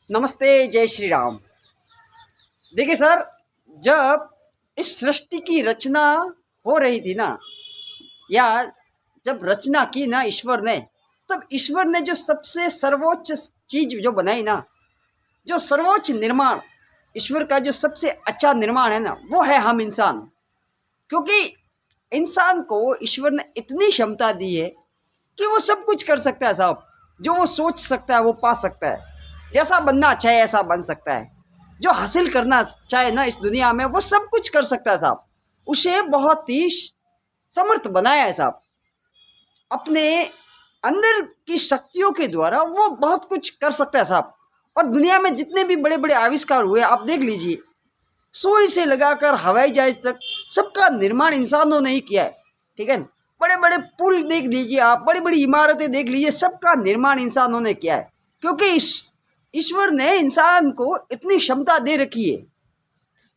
नमस्ते, जय श्री राम। देखिए सर, जब इस सृष्टि की रचना हो रही थी ना, या जब रचना की ना ईश्वर ने, तब ईश्वर ने जो सबसे सर्वोच्च चीज जो बनाई ना, जो सर्वोच्च निर्माण, ईश्वर का जो सबसे अच्छा निर्माण है ना, वो है हम इंसान। क्योंकि इंसान को ईश्वर ने इतनी क्षमता दी है कि वो सब कुछ कर सकता है साहब। जो वो सोच सकता है वो पा सकता है, जैसा बनना चाहे ऐसा बन सकता है, जो हासिल करना चाहे ना इस दुनिया में वो सब कुछ कर सकता है साहब। उसे बहुत ही समर्थ बनाया है साहब। अपने अंदर की शक्तियों के द्वारा वो बहुत कुछ कर सकता है साहब। और दुनिया में जितने भी बड़े बड़े आविष्कार हुए आप देख लीजिए, सुई से लगाकर हवाई जहाज तक सबका निर्माण इंसानों ने ही किया है। ठीक है, बड़े बड़े पुल देख लीजिए आप, बड़ी बड़ी इमारतें देख लीजिए, सबका निर्माण इंसानों ने किया है। क्योंकि ईश्वर ने इंसान को इतनी क्षमता दे रखी है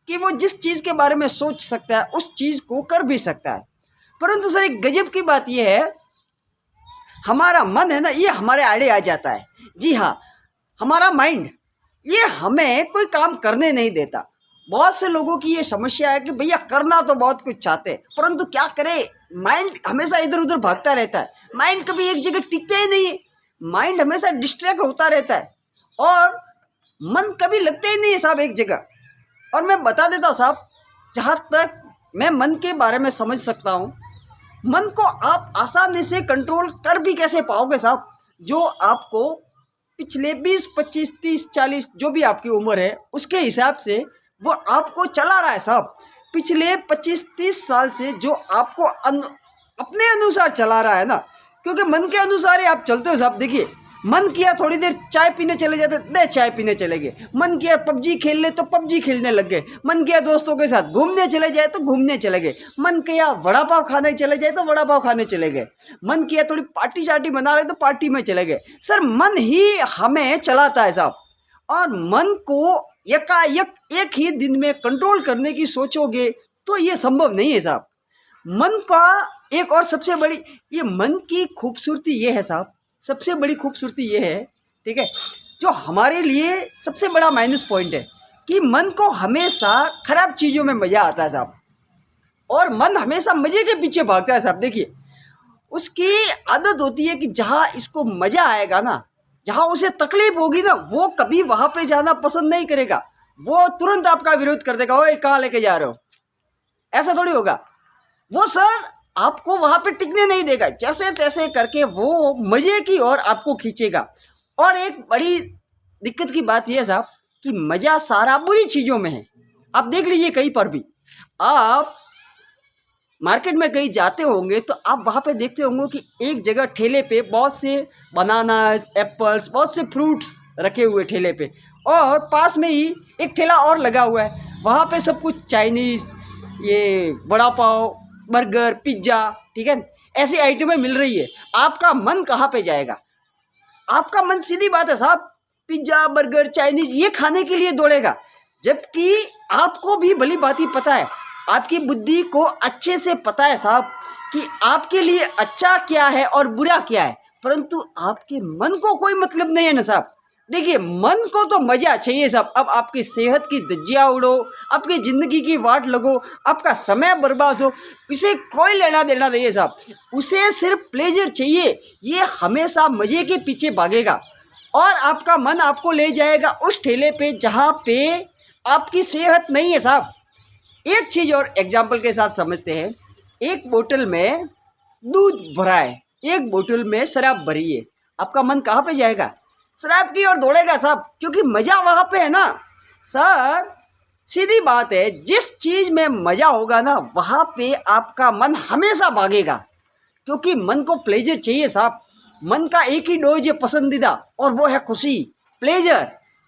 कि वो जिस चीज़ के बारे में सोच सकता है उस चीज़ को कर भी सकता है। परंतु सर एक गजब की बात यह है, हमारा मन है ना, ये हमारे आड़े आ जाता है। जी हाँ, हमारा माइंड ये हमें कोई काम करने नहीं देता। बहुत से लोगों की ये समस्या है कि भैया करना तो बहुत कुछ चाहते हैं, परंतु क्या करें, माइंड हमेशा इधर उधर भागता रहता है। माइंड कभी एक जगह टिकता ही नहीं है, माइंड हमेशा डिस्ट्रैक्ट होता रहता है और मन कभी लगता ही नहीं है साहब एक जगह। और मैं बता देता हूँ साहब, जहाँ तक मैं मन के बारे में समझ सकता हूँ, मन को आप आसानी से कंट्रोल कर भी कैसे पाओगे साहब। जो आपको पिछले 20, 25, 30, 40 जो भी आपकी उम्र है उसके हिसाब से वो आपको चला रहा है साहब। पिछले 25-30 साल से जो आपको अपने अनुसार चला रहा है ना, क्योंकि मन के अनुसार ही आप चलते हो साहब। देखिए, मन किया थोड़ी देर चाय पीने चले जाते, दे चाय पीने चले गए। मन किया पबजी खेल ले तो पबजी खेलने लग गए। मन किया दोस्तों के साथ घूमने चले जाए तो घूमने चले गए। मन किया वड़ा पाव खाने चले जाए तो वड़ा पाव खाने चले गए। मन किया थोड़ी पार्टी शार्टी बना रहे तो पार्टी में चले गए। सर मन ही हमें चलाता है साहब। और मन को एकाएक एक ही दिन में कंट्रोल करने की सोचोगे तो ये संभव नहीं है साहब। मन का एक और सबसे बड़ी, ये मन की खूबसूरती ये है साहब, सबसे बड़ी खूबसूरती ये है, ठीक है, जो हमारे लिए सबसे बड़ा माइनस पॉइंट है कि मन को हमेशा खराब चीज़ों में मज़ा आता है साहब। और मन हमेशा मज़े के पीछे भागता है साहब। देखिए, उसकी आदत होती है कि जहाँ इसको मज़ा आएगा ना, जहाँ उसे तकलीफ होगी ना, वो कभी वहाँ पे जाना पसंद नहीं करेगा। वो तुरंत आपका विरोध कर देगा, ओए कहाँ लेके जा रहे हो। ऐसा थोड़ी होगा। वो सर आपको वहां पे टिकने नहीं देगा, जैसे तैसे करके वो मजे की ओर आपको खींचेगा। और एक बड़ी दिक्कत की बात यह है साहब कि मजा सारा बुरी चीजों में है। आप देख लीजिए, कहीं पर भी आप मार्केट में कहीं जाते होंगे तो आप वहां पे देखते होंगे कि एक जगह ठेले पे बहुत से बनानास, एप्पल्स, बहुत से फ्रूट्स रखे हुए ठेले पे, और पास में ही एक ठेला और लगा हुआ है, वहां पे सब कुछ चाइनीज, ये वड़ा पाव, बर्गर, पिज्ज़ा, ठीक है, ऐसी आइटमें मिल रही है। आपका मन कहाँ पे जाएगा? आपका मन सीधी बात है साहब, पिज्ज़ा, बर्गर, चाइनीज ये खाने के लिए दौड़ेगा। जबकि आपको भी भली बात ही पता है, आपकी बुद्धि को अच्छे से पता है साहब कि आपके लिए अच्छा क्या है और बुरा क्या है, परंतु आपके मन को कोई मतलब नहीं है ना साहब। देखिए, मन को तो मजा चाहिए साहब। अब आपकी सेहत की धज्जियां उड़ो, आपकी ज़िंदगी की वाट लगो, आपका समय बर्बाद हो, इसे कोई लेना देना नहीं है साहब। उसे सिर्फ प्लेजर चाहिए, ये हमेशा मज़े के पीछे भागेगा। और आपका मन आपको ले जाएगा उस ठेले पे जहाँ पे आपकी सेहत नहीं है साहब। एक चीज़ और एग्जाम्पल के साथ समझते हैं, एक बोतल में दूध भरा है, एक बोतल में शराब भरी है, आपका मन कहाँ पे जाएगा? शराब की ओर दौड़ेगा साहब, क्योंकि मज़ा वहाँ पे है ना सर। सीधी बात है, जिस चीज़ में मज़ा होगा ना वहाँ पे आपका मन हमेशा भागेगा, क्योंकि मन को प्लेजर चाहिए साहब। मन का एक ही डोज है पसंदीदा, और वो है खुशी, प्लेजर।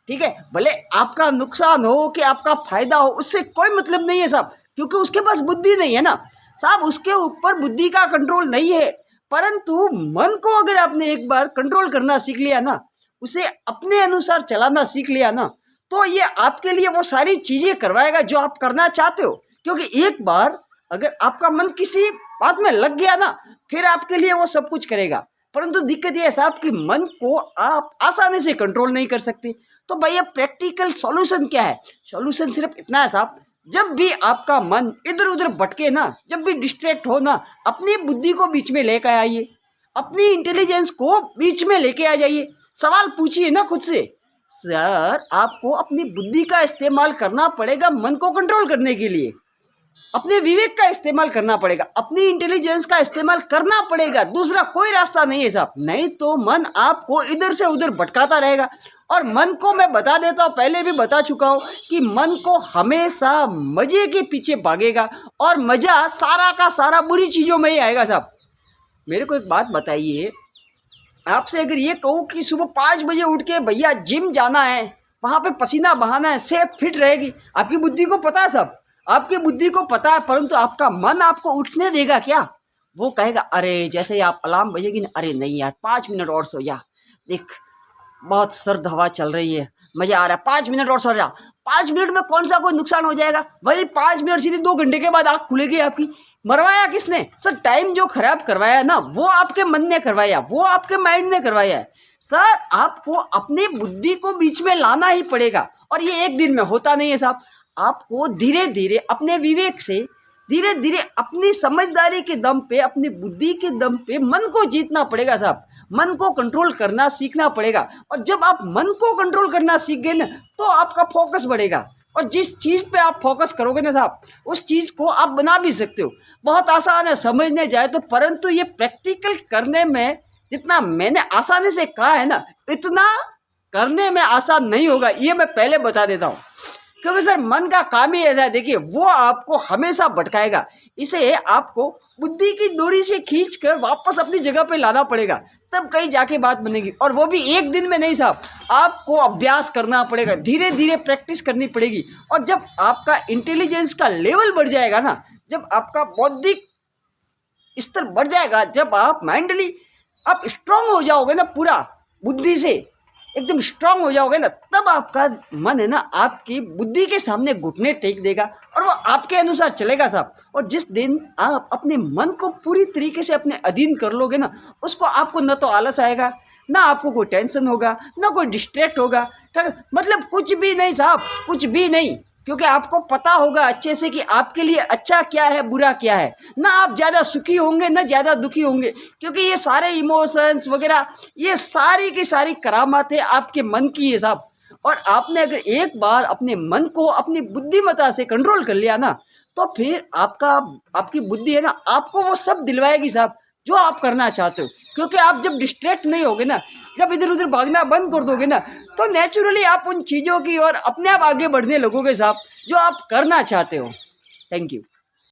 ठीक है, भले आपका नुकसान हो कि आपका फायदा हो, उससे कोई मतलब नहीं है साहब, क्योंकि उसके पास बुद्धि नहीं है ना साहब, उसके ऊपर बुद्धि का कंट्रोल नहीं है। परंतु मन को अगर आपने एक बार कंट्रोल करना सीख लिया ना, उसे अपने अनुसार चलाना सीख लिया ना, तो ये आपके लिए वो सारी चीज़ें करवाएगा जो आप करना चाहते हो। क्योंकि एक बार अगर आपका मन किसी बात में लग गया ना, फिर आपके लिए वो सब कुछ करेगा। परंतु दिक्कत ये है साहब कि मन को आप आसानी से कंट्रोल नहीं कर सकते। तो भैया प्रैक्टिकल सॉल्यूशन क्या है? सॉल्यूशन सिर्फ इतना है साहब, जब भी आपका मन इधर उधर भटके ना, जब भी डिस्ट्रैक्ट हो ना, अपनी बुद्धि को बीच में लेकर आइए, अपनी इंटेलिजेंस को बीच में लेके आ जाइए। सवाल पूछिए ना खुद से, सर आपको अपनी बुद्धि का इस्तेमाल करना पड़ेगा मन को कंट्रोल करने के लिए, अपने विवेक का इस्तेमाल करना पड़ेगा, अपनी इंटेलिजेंस का इस्तेमाल करना पड़ेगा, दूसरा कोई रास्ता नहीं है साहब। नहीं तो मन आपको इधर से उधर भटकाता रहेगा। और मन को मैं बता देता हूँ, पहले भी बता चुका हूँ कि मन को हमेशा मजे के पीछे भागेगा और मजा सारा का सारा बुरी चीज़ों में ही आएगा साहब। मेरे को एक बात बताइए, आपसे अगर ये कहूँ कि सुबह 5 बजे उठ के भैया जिम जाना है, वहाँ पे पसीना बहाना है, सेहत फिट रहेगी, आपकी बुद्धि को पता है सब, आपकी बुद्धि को पता है, परंतु आपका मन आपको उठने देगा क्या? वो कहेगा अरे जैसे ही आप अलार्म बजेगी ना, अरे नहीं यार 5 मिनट और सो जा, देख बहुत सर्द हवा चल रही है, मज़ा आ रहा है, 5 मिनट और सो जा। 5 मिनट में कौन सा कोई नुकसान हो जाएगा? वही 5 मिनट सीधे 2 घंटे के बाद आँख खुलेगी आपकी। मरवाया किसने? सर टाइम जो खराब करवाया ना, वो आपके मन ने करवाया, वो आपके माइंड ने करवाया है। सर आपको अपनी बुद्धि को बीच में लाना ही पड़ेगा, और ये एक दिन में होता नहीं है साहब। आपको धीरे धीरे अपने विवेक से, धीरे धीरे अपनी समझदारी के दम पे, अपनी बुद्धि के दम पे मन को जीतना पड़ेगा साहब। मन को कंट्रोल करना सीखना पड़ेगा, और जब आप मन को कंट्रोल करना सीख गए ना, तो आपका फोकस बढ़ेगा, और जिस चीज़ पे आप फोकस करोगे ना साहब, उस चीज़ को आप बना भी सकते हो। बहुत आसान है समझने जाए तो, परंतु ये प्रैक्टिकल करने में जितना मैंने आसानी से कहा है ना, इतना करने में आसान नहीं होगा, ये मैं पहले बता देता हूँ। क्योंकि सर मन का काम ही ऐसा है, देखिए वो आपको हमेशा भटकाएगा। इसे आपको बुद्धि की डोरी से खींचकर वापस अपनी जगह पे लाना पड़ेगा, तब कहीं जाके बात बनेगी। और वो भी एक दिन में नहीं साहब, आपको अभ्यास करना पड़ेगा, धीरे धीरे प्रैक्टिस करनी पड़ेगी। और जब आपका इंटेलिजेंस का लेवल बढ़ जाएगा ना, जब आपका बौद्धिक स्तर बढ़ जाएगा, जब आप मेंटली आप स्ट्रांग हो जाओगे ना, पूरा बुद्धि से एकदम स्ट्रांग हो जाओगे ना, तब आपका मन है ना आपकी बुद्धि के सामने घुटने टेक देगा और वो आपके अनुसार चलेगा साहब। और जिस दिन आप अपने मन को पूरी तरीके से अपने अधीन कर लोगे ना, उसको आपको न तो आलस आएगा, ना आपको कोई टेंशन होगा, ना कोई डिस्ट्रैक्ट होगा, मतलब कुछ भी नहीं साहब, कुछ भी नहीं। क्योंकि आपको पता होगा अच्छे से कि आपके लिए अच्छा क्या है, बुरा क्या है। ना आप ज़्यादा सुखी होंगे ना ज़्यादा दुखी होंगे, क्योंकि ये सारे इमोशंस वगैरह, ये सारी की सारी करामातें आपके मन की है साहब। और आपने अगर एक बार अपने मन को अपनी बुद्धिमत्ता से कंट्रोल कर लिया ना, तो फिर आपकी बुद्धि है ना, आपको वो सब दिलवाएगी साहब जो आप करना चाहते हो। क्योंकि आप जब डिस्ट्रैक्ट नहीं होगे ना, जब इधर उधर भागना बंद कर दोगे ना, तो नेचुरली आप उन चीज़ों की ओर अपने आप आगे बढ़ने लगोगे साहब, जो आप करना चाहते हो। Thank you.